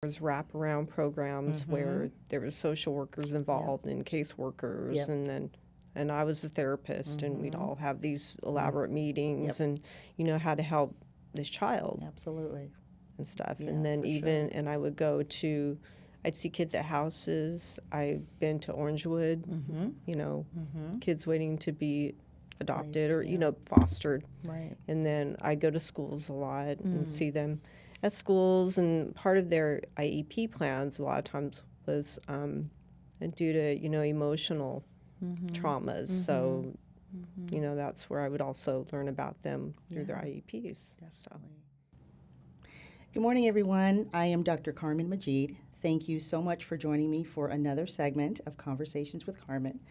was wraparound programs where there were social workers involved and caseworkers, and I was the therapist, and we'd all have these elaborate meetings and, how to help this child. Absolutely. And stuff. Yeah, and then for even, and I would go to, I'd see kids at houses. I've been to Orangewood, kids waiting to be adopted or, fostered. Right. And then I go to schools a lot and see them at schools, and part of their IEP plans a lot of times was due to, emotional traumas. So, that's where I would also learn about them through their IEPs. Definitely. Good morning, everyone. I am Dr. Carmen Majid. Thank you so much for joining me for another segment of Conversations with Carmen.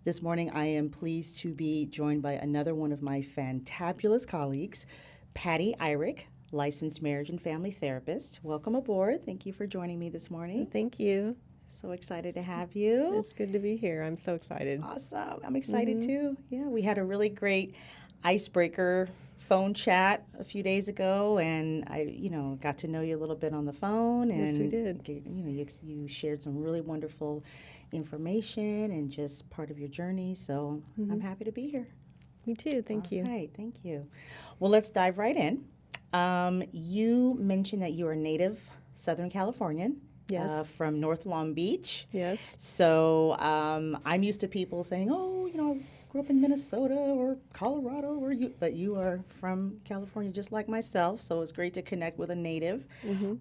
This morning, I am pleased to be joined by another one of my fantabulous colleagues, Patty Eirich, licensed marriage and family therapist. Welcome aboard. Thank you for joining me this morning. Thank you. So excited to have you. It's good to be here. I'm so excited. Awesome. I'm excited too. Yeah, we had a really great icebreaker phone chat a few days ago, and I, got to know you a little bit on the phone. And yes, we did. You shared some really wonderful information and just part of your journey. So I'm happy to be here. Me too. Thank you. All right. Thank you. Well, let's dive right in. You mentioned that you are a native Southern Californian. Yes. From North Long Beach. Yes. So I'm used to people saying, oh, I grew up in Minnesota or Colorado, but you are from California just like myself, so it's great to connect with a native.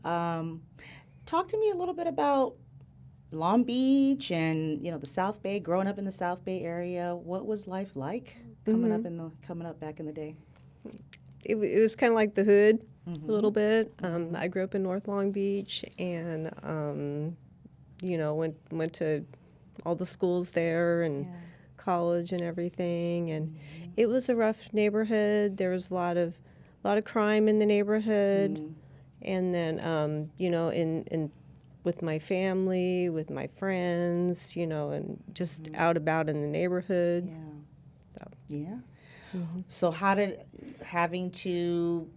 Talk to me a little bit about Long Beach and the South Bay. Growing up in the South Bay area, what was life like coming up back in the day? It was kind of like the hood a little bit. I grew up in North Long Beach, and went to all the schools there and college and everything. And it was a rough neighborhood. There was a lot of crime in the neighborhood. And then in with my family, with my friends, and just out about in the neighborhood. So how did having to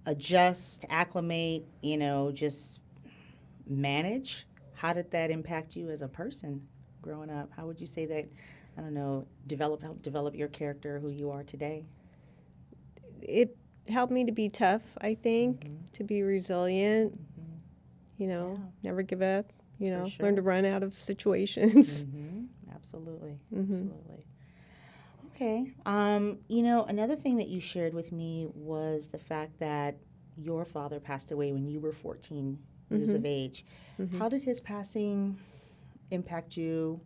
adjust, acclimate, just manage, how did that impact you as a person growing up? How would you say that, help develop your character, who you are today? It helped me to be tough, I think, to be resilient, never give up, Sure. learn to run out of situations. Absolutely. Absolutely. Okay. Another thing that you shared with me was the fact that your father passed away when you were 14 years of age. How did his passing impact you?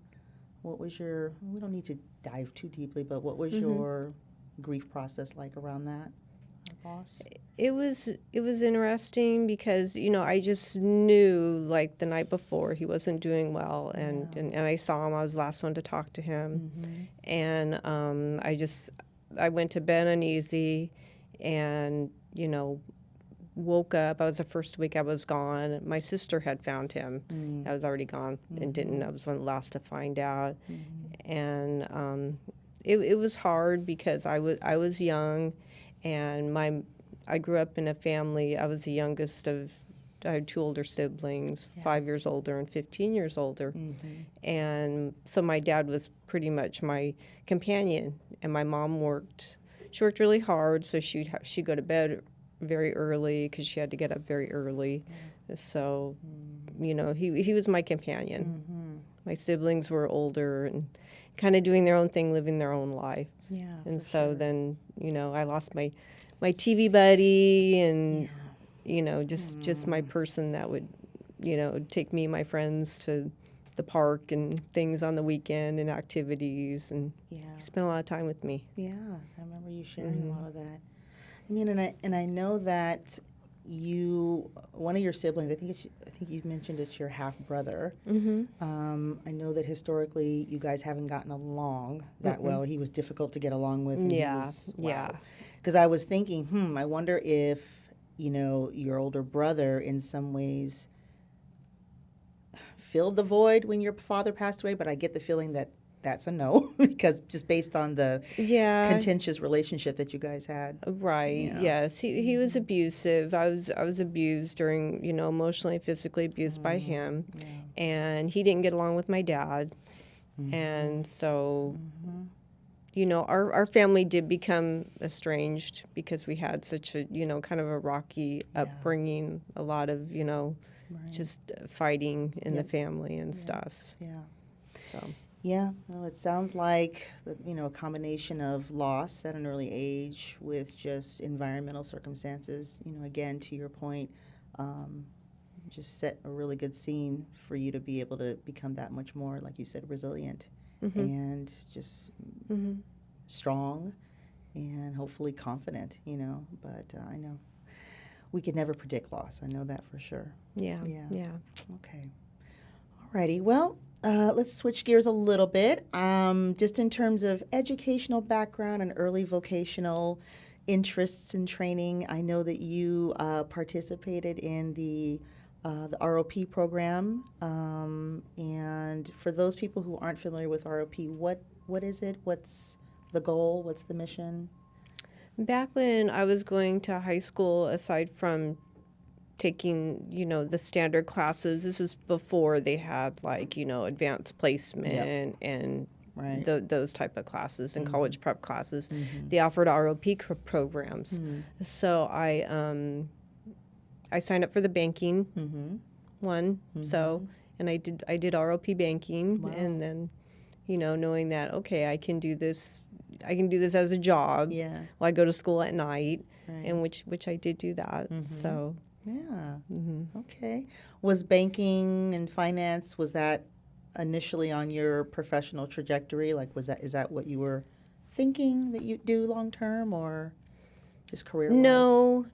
What was we don't need to dive too deeply, but what was your grief process like around that loss? It was interesting because, I just knew like the night before he wasn't doing well, and I saw him. I was the last one to talk to him. And I went to bed uneasy and, woke up. I was the first week I was gone. My sister had found him. I was already gone and didn't. I was one of the last to find out. And it was hard because I was young, and I grew up in a family. I was the youngest of. I had two older siblings, 5 years older and 15 years older. And so my dad was pretty much my companion, and my mom worked. She worked really hard, so she'd go to bed very early because she had to get up very early. So, he was my companion. My siblings were older and kind of doing their own thing, living their own life. And so then, I lost my TV buddy and, just my person that would, take me and my friends to the park and things on the weekend and activities, and he spent a lot of time with me. Yeah, I remember you sharing a lot of that. I mean, and I know that one of your siblings, I think you mentioned it's your half brother. I know that historically you guys haven't gotten along that well. He was difficult to get along with. And because I was thinking, I wonder if your older brother in some ways filled the void when your father passed away. But I get the feeling that that's a no because just based on the Yeah. contentious relationship that you guys had. Right. Yeah. Yes. He was abusive. I was abused during, emotionally, physically abused by him. Yeah. And he didn't get along with my dad. And so, our family did become estranged because we had such a, kind of a rocky upbringing, a lot of, just fighting in the family and stuff. Yeah. So, Yeah, well, it sounds like a combination of loss at an early age with just environmental circumstances. Again, to your point, just set a really good scene for you to be able to become that much more, like you said, resilient and just strong and hopefully confident. But I know we could never predict loss. I know that for sure. yeah. Okay. Alrighty. Well, let's switch gears a little bit. Just in terms of educational background and early vocational interests and training, I know that you participated in the ROP program. And for those people who aren't familiar with ROP, what is it? What's the goal? What's the mission? Back when I was going to high school, aside from taking, the standard classes, this is before they had advanced placement and Right. those type of classes and college prep classes. They offered ROP programs. So I signed up for the banking one. So, and I did ROP banking. Wow. And then, knowing that, okay, I can do this as a job Yeah. while I go to school at night, Right. and which I did do that. So, Yeah. Okay. Was banking and finance, was that initially on your professional trajectory? Like, is that what you were thinking that you'd do long term, or just career-wise? No.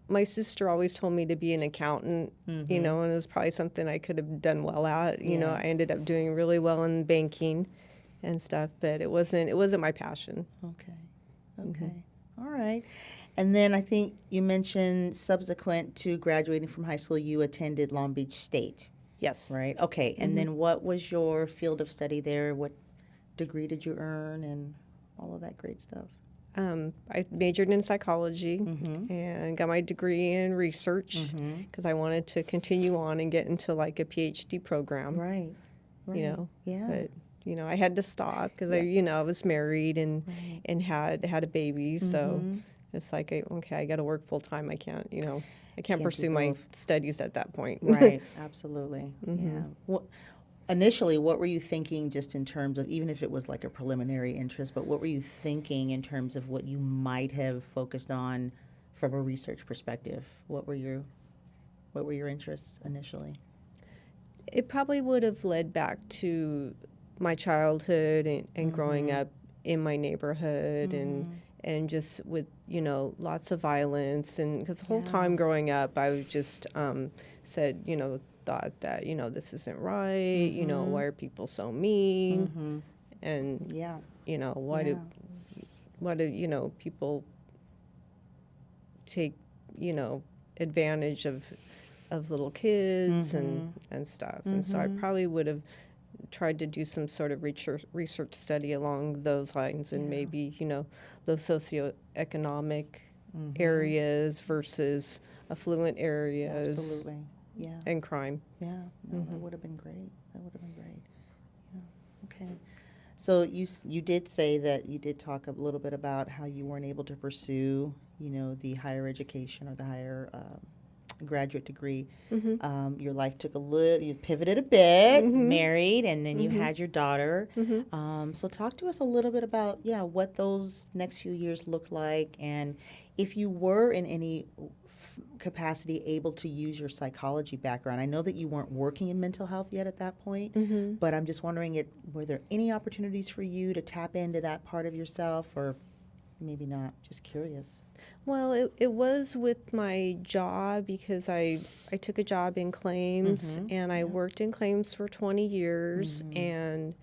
My sister always told me to be an accountant, and it was probably something I could have done well at. I ended up doing really well in banking and stuff, but it wasn't my passion. Okay. All right. And then I think you mentioned subsequent to graduating from high school, you attended Long Beach State, Yes. right? Okay. And then what was your field of study there? What degree did you earn and all of that great stuff? I majored in psychology and got my degree in research because I wanted to continue on and get into like a PhD program. Right. Yeah. But I had to stop because I was married and had a baby, so it's like I got to work full time. I can't Can't pursue do my both. studies at that point. Right. Absolutely. Yeah. Initially, what were you thinking just in terms of, even if it was like a preliminary interest, but what were you thinking in terms of what you might have focused on from a research perspective? What were your interests initially? It probably would have led back to my childhood and growing up in my neighborhood and just with lots of violence, and because the whole time growing up I was just thought that this isn't right, why are people so mean, and why do people take advantage of little kids and stuff. And so I probably would have tried to do some sort of research study along those lines, and maybe those socioeconomic areas versus affluent areas. Absolutely. Yeah. And crime. Yeah. No, that would have been great. Yeah. Okay. So you did say that you did talk a little bit about how you weren't able to pursue the higher education or the higher graduate degree. Your life took you pivoted a bit, married, and then you had your daughter. So talk to us a little bit about, what those next few years looked like, and if you were in any capacity able to use your psychology background. I know that you weren't working in mental health yet at that point, but I'm just wondering, were there any opportunities for you to tap into that part of yourself, or maybe not? Just curious. Well, it was with my job, because I took a job in claims, and I worked in claims for 20 years. And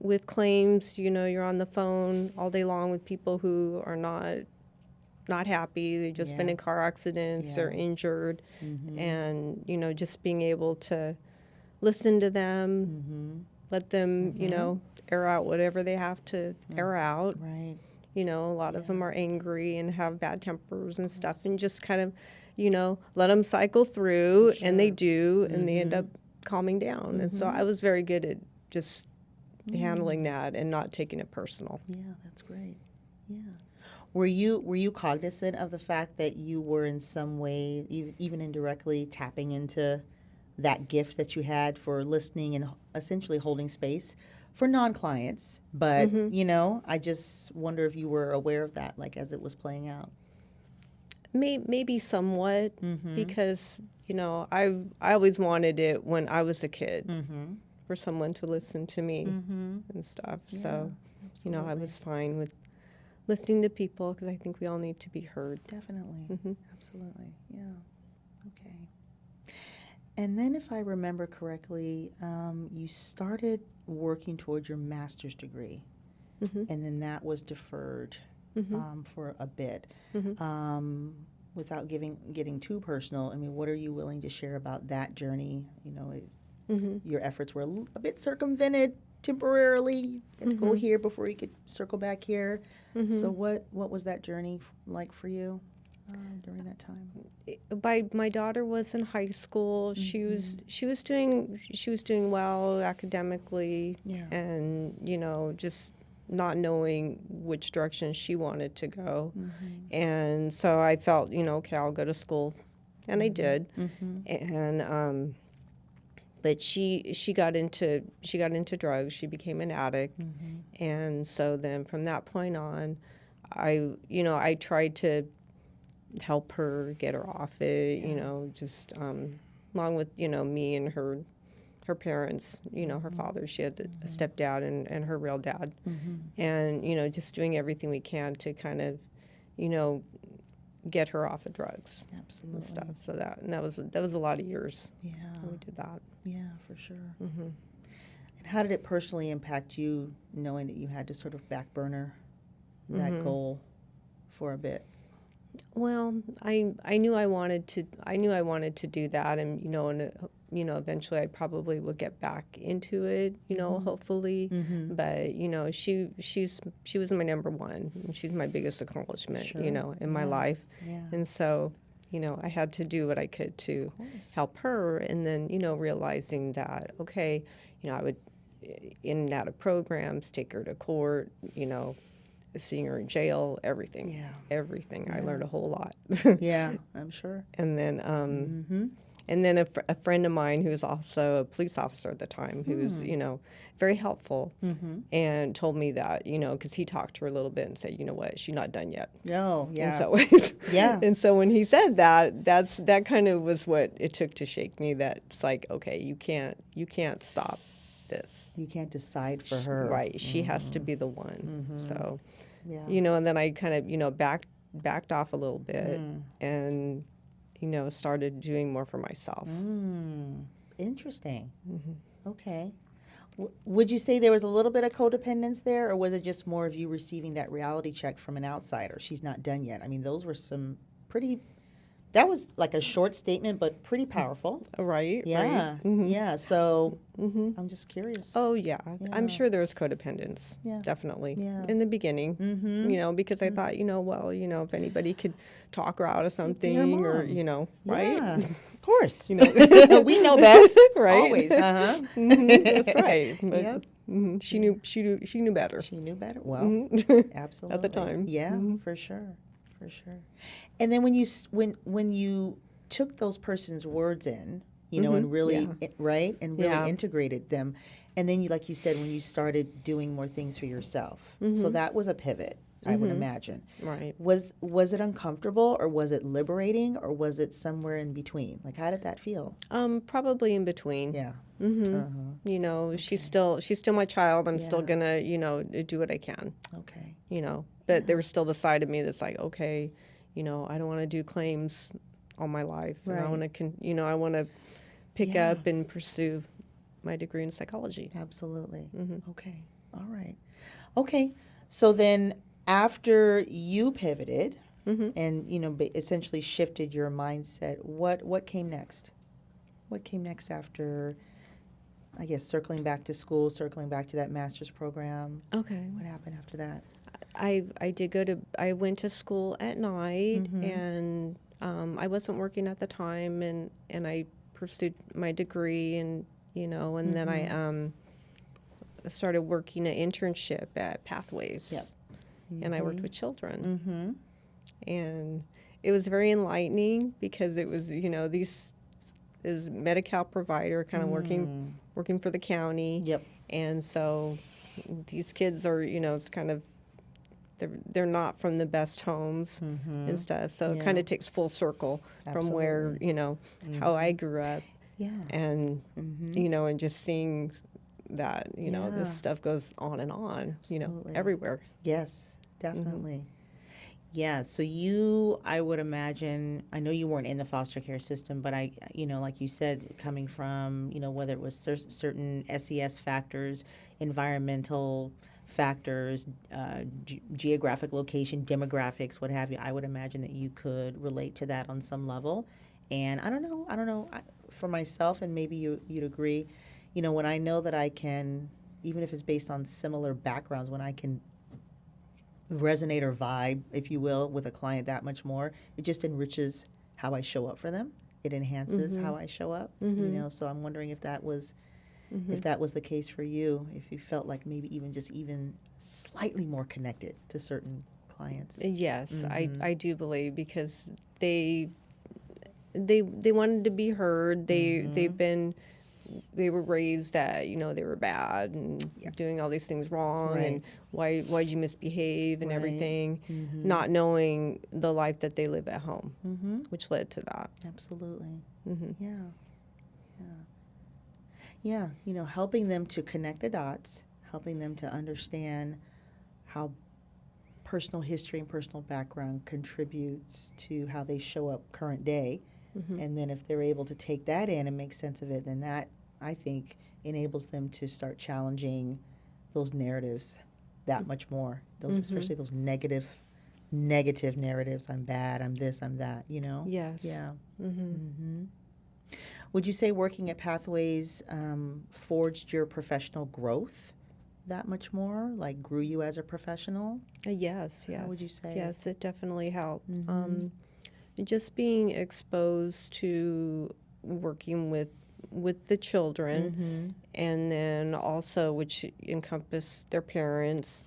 with claims, you're on the phone all day long with people who are not happy. They've just been in car accidents, they're injured, and just being able to listen to them, let them, air out whatever they have to air out. Right. A lot of them are angry and have bad tempers and stuff, and just kind of, let them cycle through, and they do, and they end up calming down. And so I was very good at just handling that and not taking it personal. Yeah, that's great. Yeah. Were you cognizant of the fact that you were in some way, even indirectly, tapping into that gift that you had for listening and essentially holding space for non-clients? But, I just wonder if you were aware of that, like as it was playing out. Maybe somewhat, because, I always wanted it when I was a kid for someone to listen to me and stuff. Yeah, So, absolutely. I was fine with listening to people because I think we all need to be heard. Definitely. Absolutely. Yeah. Okay. And then if I remember correctly, you started working towards your master's degree, and then that was deferred for a bit. Without getting too personal, I mean, what are you willing to share about that journey? Your efforts were a bit circumvented temporarily. You had to go here before you could circle back here. So what was that journey like for you during that time? My daughter was in high school. She was doing well academically, and just not knowing which direction she wanted to go. And so I felt, okay, I'll go to school, and I did. And but she got into drugs. She became an addict, and so then from that point on, I tried to help her get her off it. Just along with me and her parents. Her father. She had a stepdad and her real dad, and just doing everything we can to kind of, get her off of drugs. Absolutely. And stuff. So that was a lot of years. Yeah. When we did that. Yeah, for sure. And how did it personally impact you, knowing that you had to sort of back burner that goal for a bit? Well, I knew I wanted to do that, and eventually I probably would get back into it, hopefully. But she was my number one, and she's my biggest accomplishment, in my life. Yeah. And so, I had to do what I could to help her, and then realizing that, okay, I would in and out of programs, take her to court, seeing her in jail, everything. Yeah. Everything. I learned a whole lot. Yeah, I'm sure. And then a friend of mine who was also a police officer at the time, who was, very helpful, and told me that, because he talked to her a little bit and said, you know what, she's not done yet. Oh, yeah. And so, yeah. And so when he said that, that kind of was what it took to shake me. That it's like, okay, you can't stop this. You can't decide for her. Right. She has to be the one. So, yeah. And then I kind of, backed off a little bit and, started doing more for myself. Interesting. Okay. Would you say there was a little bit of codependence there, or was it just more of you receiving that reality check from an outsider? She's not done yet. I mean, those were some pretty... That was like a short statement, but pretty powerful. Right. Yeah. Right. Yeah. So I'm just curious. Oh, yeah. I'm sure there's codependence. Yeah. Definitely. Yeah. In the beginning, because I thought, if anybody could talk her out of something or, right? Yeah. Of course. We know best. Right. Always. That's right. But Yep. she knew better. She knew better. Well, absolutely. At the time. Yeah, for sure. For sure. And then when you took those person's words in, and really, right, and really integrated them, and then like you said, when you started doing more things for yourself, so that was a pivot, I would imagine. Right. Was it uncomfortable, or was it liberating, or was it somewhere in between? Like, how did that feel? Probably in between. Yeah. She's still my child. I'm still gonna, do what I can. Okay. But there was still the side of me that's like, okay, I don't want to do claims all my life. Right. And I want to pick up and pursue my degree in psychology. Absolutely. Okay. All right. Okay. So then after you pivoted and, essentially shifted your mindset, what came next? What came next after I guess, circling back to school, circling back to that master's program? Okay. What happened after that? I went to school at night, and I wasn't working at the time, and I pursued my degree, and and then I started working an internship at Pathways. Yep. And I worked with children. Mm-hmm. And it was very enlightening because it was, these is Medi-Cal provider kind of working for the county. Yep. And so these kids are, it's kind of, they're not from the best homes and stuff. So it kind of takes full circle from where, how I grew up. Yeah. And, and just seeing that, this stuff goes on and on, everywhere. Yes, definitely. Yeah, so I would imagine, I know you weren't in the foster care system, but like you said, coming from, whether it was certain SES factors, environmental factors, geographic location, demographics, what have you, I would imagine that you could relate to that on some level. And I don't know, for myself, and maybe you'd agree, when I know that I can, even if it's based on similar backgrounds, when I can resonate or vibe, if you will, with a client that much more, it just enriches how I show up for them. It enhances how I show up, so I'm wondering if that was the case for you, if you felt like maybe even slightly more connected to certain clients. Yes, I do believe, because they wanted to be heard. They were raised that they were bad and doing all these things wrong, and why'd you misbehave and everything, not knowing the life that they live at home, which led to that. Absolutely. Yeah, helping them to connect the dots, helping them to understand how personal history and personal background contributes to how they show up current day. And then if they're able to take that in and make sense of it, then that, I think, enables them to start challenging those narratives that much more. Those, especially those negative narratives. I'm bad, I'm this, I'm that, Yes. Yeah. Would you say working at Pathways forged your professional growth that much more? Like, grew you as a professional? Yes. How would you say? Yes, it definitely helped. Just being exposed to working with the children, and then also, which encompass their parents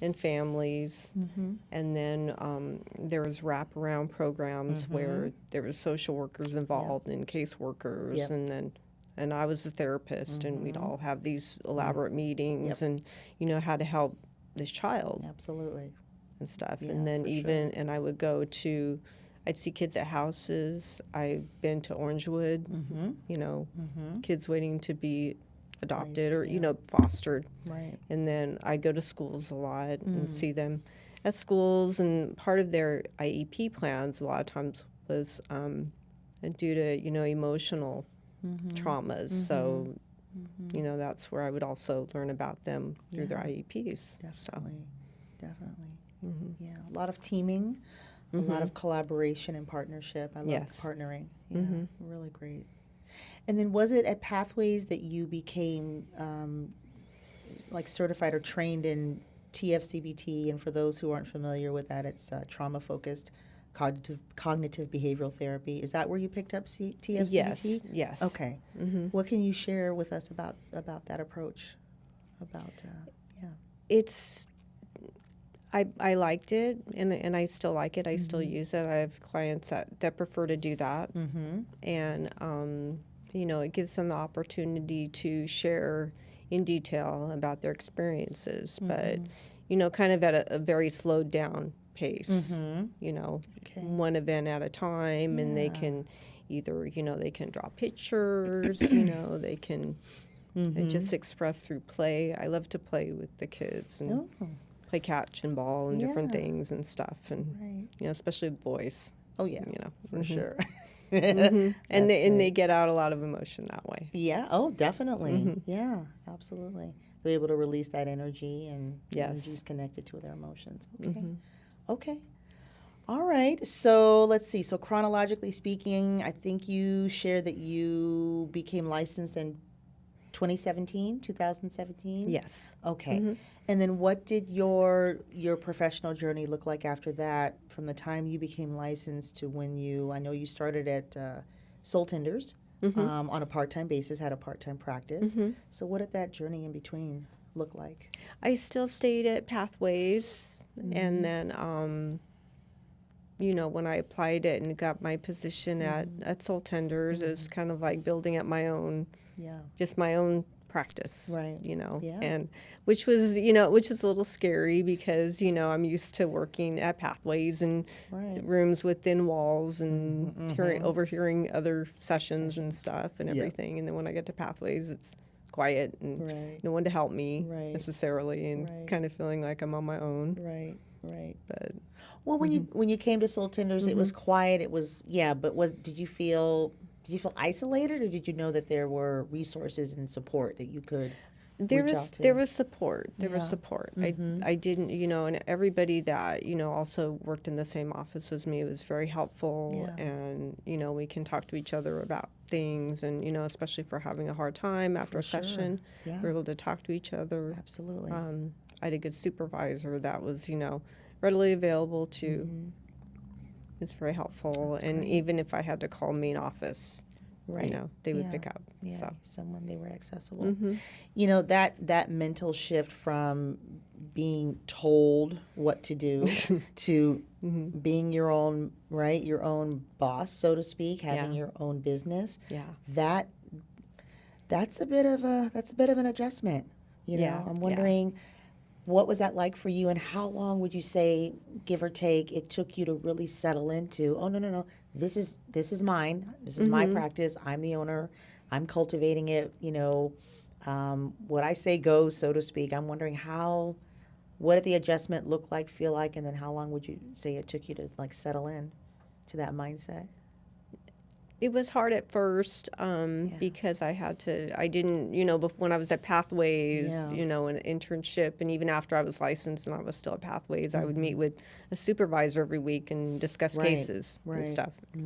and families, and then there was wraparound programs where there was social workers involved and caseworkers, and I was a therapist, and we'd all have these elaborate meetings, and how to help this child, absolutely, and stuff, and then and I would go to. I'd see kids at houses. I've been to Orangewood, kids waiting to be adopted or, fostered. Right. And then I go to schools a lot and see them at schools. And part of their IEP plans a lot of times was due to, emotional traumas. So, that's where I would also learn about them through their IEPs. Definitely. Yeah, a lot of teaming. A lot of collaboration and partnership. I love partnering. Yeah, really great. And then was it at Pathways that you became like certified or trained in TF-CBT? And for those who aren't familiar with that, it's trauma-focused cognitive behavioral therapy. Is that where you picked up TF-CBT? Yes. Okay. What can you share with us about that approach? It's... I liked it, and I still like it. I still use it. I have clients that prefer to do that. And, it gives them the opportunity to share in detail about their experiences, but, kind of at a very slowed down pace, one event at a time, and they can either, they can draw pictures, they can just express through play. I love to play with the kids and play catch and ball and different things and stuff, and especially with boys. Oh yeah, for sure. And they get out a lot of emotion that way. Yeah. Oh, definitely. Yeah, absolutely. They're able to release that energy, and energy's connected to their emotions. Okay. Okay. All right. So let's see. So chronologically speaking, I think you shared that you became licensed in 2017? Yes. Okay. And then what did your professional journey look like after that, from the time you became licensed to when I know you started at Soul Tenders on a part-time basis, had a part-time practice. So what did that journey in between look like? I still stayed at Pathways, and then when I applied it and got my position at Soul Tenders, it was kind of like building up my own, just my own practice, Right. and which was a little scary because, I'm used to working at Pathways and rooms within walls and overhearing other sessions and stuff and everything. And then when I get to Pathways, it's quiet and no one to help me necessarily, and kind of feeling like I'm on my own. Right. But well, when you came to Soul Tenders, it was quiet. It was but did you feel isolated, or did you know that there were resources and support that you could reach out to? There was support. Was support. I didn't, and everybody that, also worked in the same office as me was very helpful, and, we can talk to each other about things, and, especially for having a hard time after a session, we're able to talk to each other. Absolutely. I had a good supervisor that was, readily available to. It's very helpful. That's and great. Even if I had to call main office, they would pick up. Yeah, So. someone, they were accessible. That mental shift from being told what to do to being your own boss, so to speak, having your own business. Yeah. That's a bit of an adjustment. I'm wondering, what was that like for you, and how long would you say, give or take, it took you to really settle into, oh, no, this is mine. This is my practice. I'm the owner. I'm cultivating it. What I say goes, so to speak. I'm wondering what did the adjustment look like, feel like, and then how long would you say it took you to settle in to that mindset? It was hard at first because I didn't, when I was at Pathways, an internship, and even after I was licensed and I was still at Pathways, I would meet with a supervisor every week and discuss cases and stuff. So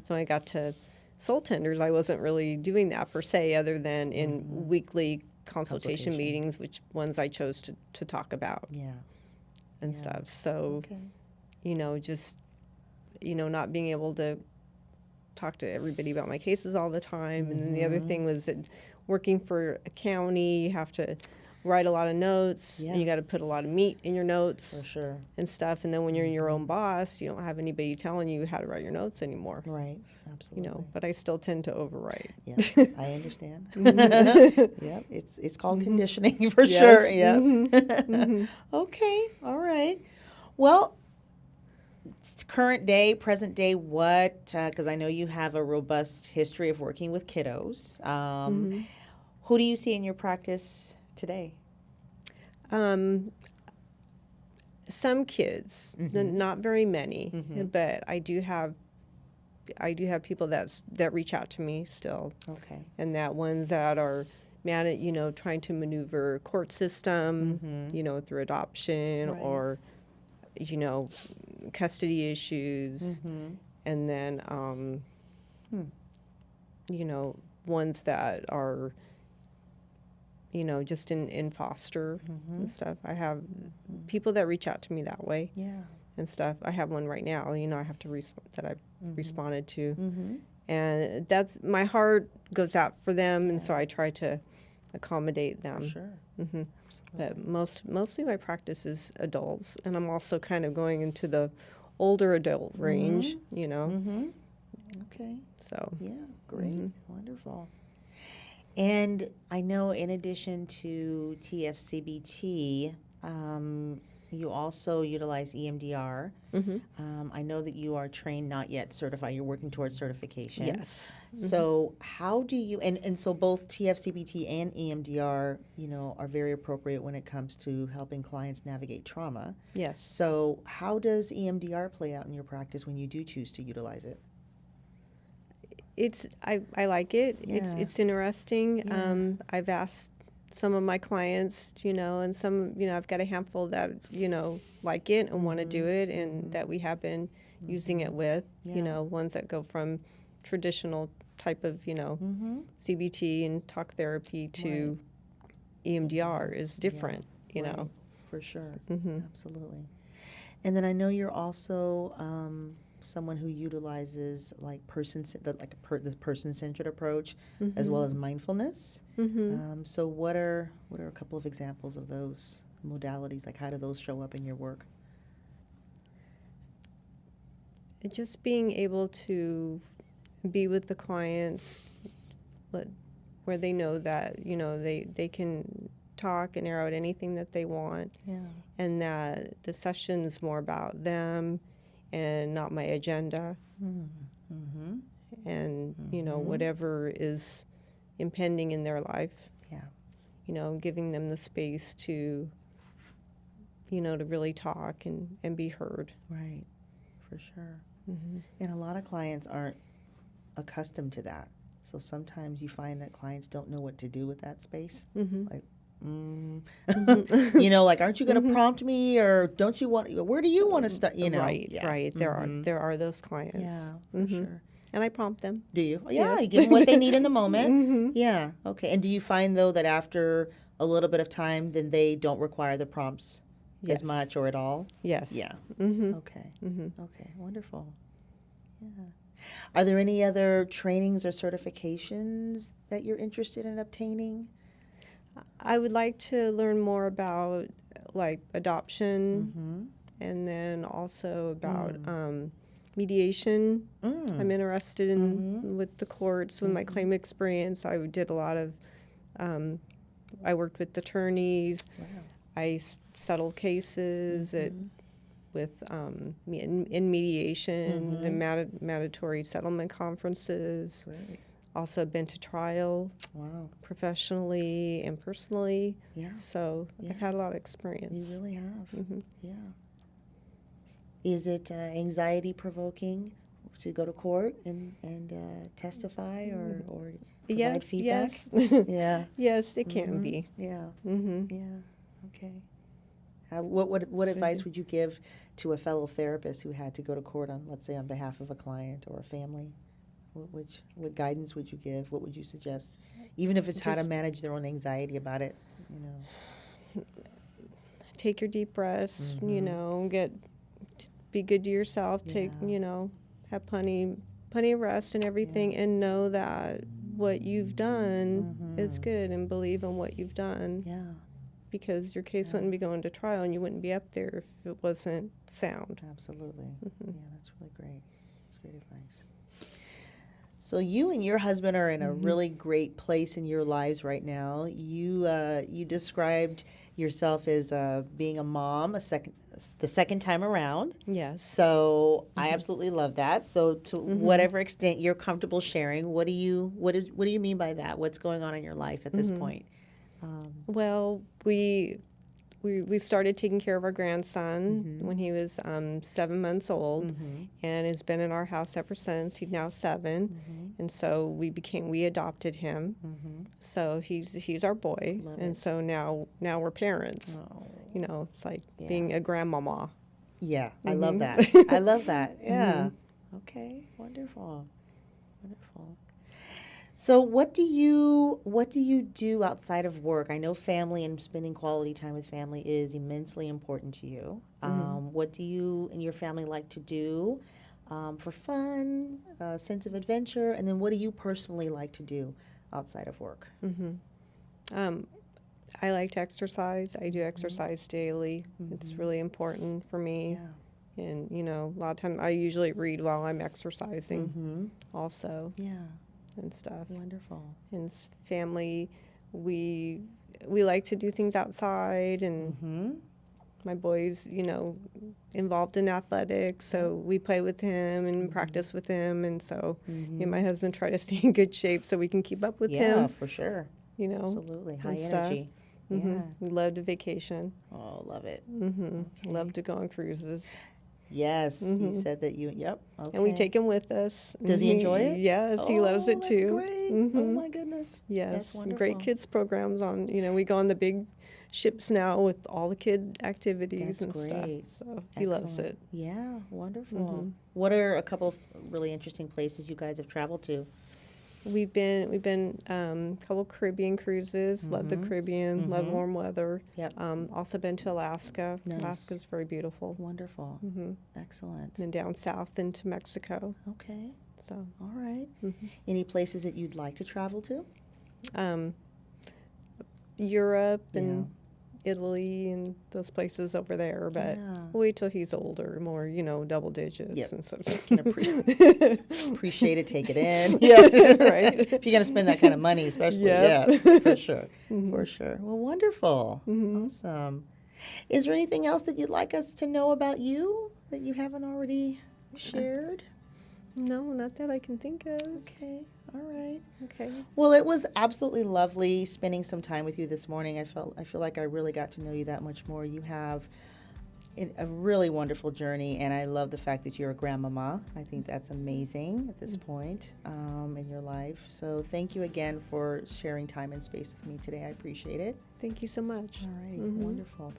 when I got to Soul Tenders, I wasn't really doing that per se, other than in weekly consultation meetings, which ones I chose to talk about and stuff. So, just, not being able to talk to everybody about my cases all the time. And then the other thing was that working for a county, you have to write a lot of notes, and you got to put a lot of meat in your notes, for sure, and stuff. And then when you're your own boss, you don't have anybody telling you how to write your notes anymore. Right, absolutely. But I still tend to overwrite. Yeah, I understand. Yep, it's called conditioning for sure. Yeah. Okay, all right. Well, current day, present day, what, because I know you have a robust history of working with kiddos. Who do you see in your practice today? Some kids, not very many, but I do have people that reach out to me still. Okay. And that ones that are trying to maneuver court system, through adoption or custody issues, and then ones that are just in foster and stuff. I have people that reach out to me that way and stuff. I have one right now, I have to that I've responded to, and that's, my heart goes out for them, and so I try to accommodate them. For sure. Absolutely. But mostly my practice is adults, and I'm also kind of going into the older adult range, Okay. So. Yeah, great. Wonderful. And I know, in addition to TF-CBT, you also utilize EMDR. I know that you are trained, not yet certified. You're working towards certification. Yes. So how do you, and so both TF-CBT and EMDR, are very appropriate when it comes to helping clients navigate trauma. Yes. So how does EMDR play out in your practice when you do choose to utilize it? I like it. Yeah. It's interesting. Yeah. I've asked some of my clients, and some, I've got a handful that, like it and want to do it, and that we have been using it with, ones that go from traditional type of, Mm-hmm. CBT and talk therapy to EMDR is different, Right. For sure. Mm-hmm. Absolutely. And then I know you're also someone who utilizes like the person-centered approach, as well as mindfulness. Mm-hmm. So what are a couple of examples of those modalities? Like, how do those show up in your work? Just being able to be with the clients where they know that, they can talk and air out anything that they want, Yeah. and that the session's more about them and not my agenda, Mm-hmm. and, Mm-hmm. whatever is impending in their life, Yeah. giving them the space to, to really talk and be heard. Right. For sure. Mm-hmm. And a lot of clients aren't accustomed to that. So sometimes you find that clients don't know what to do with that space. Mm-hmm. Like, Mm-hmm. like, aren't you going to Mm-hmm. prompt me, or don't you want? Where do you want to start? Right, Yeah. right. Mm-hmm. There are those clients. Yeah, for Mm-hmm. sure. And I prompt them. Do you? Yeah, Yes. you give them what they need in the moment. Mm-hmm. Yeah. Okay. And do you find though that after a little bit of time, then they don't require the prompts Yes. as much or at all? Yes. Yeah. Mm-hmm. Okay. Mm-hmm. Okay. Wonderful. Yeah. Are there any other trainings or certifications that you're interested in obtaining? I would like to learn more about like adoption, Mm-hmm. and then also about mediation. I'm interested in with the courts. With my claim experience, I did a lot of. I worked with attorneys. Wow. I settled cases with in mediations and mandatory settlement conferences. Great. Also been to trial Wow. professionally and personally. Yeah. So Yeah. I've had a lot of experience. You really have. Mm-hmm. Yeah. Is it anxiety provoking to go to court and testify or provide Yes, feedback? yes. Yeah. Yes, it can be. Yeah. Mm-hmm. Yeah. Okay. What advice would you give to a fellow therapist who had to go to court on, let's say, on behalf of a client or a family? What guidance would you give? What would you suggest? Even if it's how to manage their own anxiety about it, Take your deep breaths, be good to yourself, Yeah. have plenty of rest and everything, and know that what you've done is good, and believe in what you've done. Yeah. Because your case wouldn't be going to trial and you wouldn't be up there if it wasn't sound. Absolutely. Yeah, that's really great. That's great advice. So you and your husband are in a really great place in your lives right now. You described yourself as being a mom, the second time around. Yes. So I absolutely love that. So to whatever extent you're comfortable sharing, what do you mean by that? What's going on in your life at this point? Well, we started taking care of our grandson when he was 7 months old, and has been in our house ever since. He's now 7, and so we adopted him. So he's our boy, Love and it. so now we're parents. Oh. It's like being a grandmama. Yeah, I love that. I love that. Yeah. Okay. Wonderful. Wonderful. So what do you do outside of work? I know family and spending quality time with family is immensely important to you. What do you and your family like to do for fun, a sense of adventure, and then what do you personally like to do outside of work? I like to exercise. I do exercise daily. It's really important for me. Yeah. And, a lot of times I usually read while I'm exercising also. Yeah. And stuff. Wonderful. And family, we like to do things outside, and my boy's, involved in athletics, so we play with him and practice with him, and so me and my husband try to stay in good shape so we can keep up with him. Yeah, for sure. Absolutely. High and stuff. energy. Yeah. We love to vacation. Oh, love it. Okay. Love to go on cruises. Yes, you said that yep. Okay. And we take him with us. Does he enjoy it? Yes, he loves it too. That's great. Oh my goodness. Yes, That's wonderful. great kids programs on. We go on the big ships now with all the kid activities That's and great. stuff. So he loves it. Yeah, wonderful. What are a couple of really interesting places you guys have traveled to? We've been couple Caribbean cruises. Love the Caribbean. Love warm weather. Yep. Also been to Alaska. Nice. Alaska's very beautiful. Wonderful. Excellent. And down south into Mexico. Okay. So All right. Any places that you'd like to travel to? Europe and Italy and those places over there, but we'll wait till he's older, more, double digits and so. Can appreciate it, take it in. Yeah, right. If you're going to spend that kind of money, especially, for sure, for sure. Well, wonderful, awesome. Is there anything else that you'd like us to know about you that you haven't already shared? No, not that I can think of. Okay. All right. Okay. Well, it was absolutely lovely spending some time with you this morning. I feel like I really got to know you that much more. You have a really wonderful journey, and I love the fact that you're a grandmama. I think that's amazing at this point in your life. So thank you again for sharing time and space with me today. I appreciate it. Thank you so much. All right. Wonderful.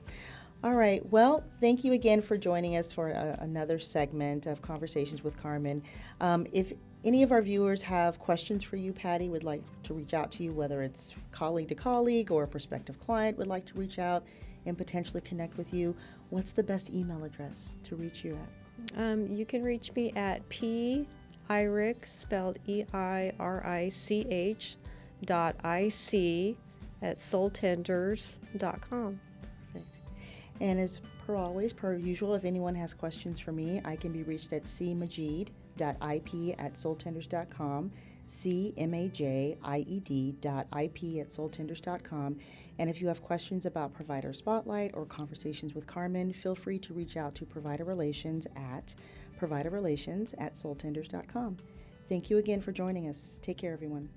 All right. Well, thank you again for joining us for another segment of Conversations with Carmen. If any of our viewers have questions for you, Patty, would like to reach out to you, whether it's colleague to colleague or a prospective client would like to reach out and potentially connect with you, what's the best email address to reach you at? You can reach me at P. Eirich, spelled EIRICH, .IC at soultenders.com. Perfect. And as per usual, if anyone has questions for me, I can be reached at cmajid.ip@soultenders.com, cmajid.ip@soultenders.com. And if you have questions about Provider Spotlight or Conversations with Carmen, feel free to reach out to Provider Relations at soultenders.com. Thank you again for joining us. Take care, everyone.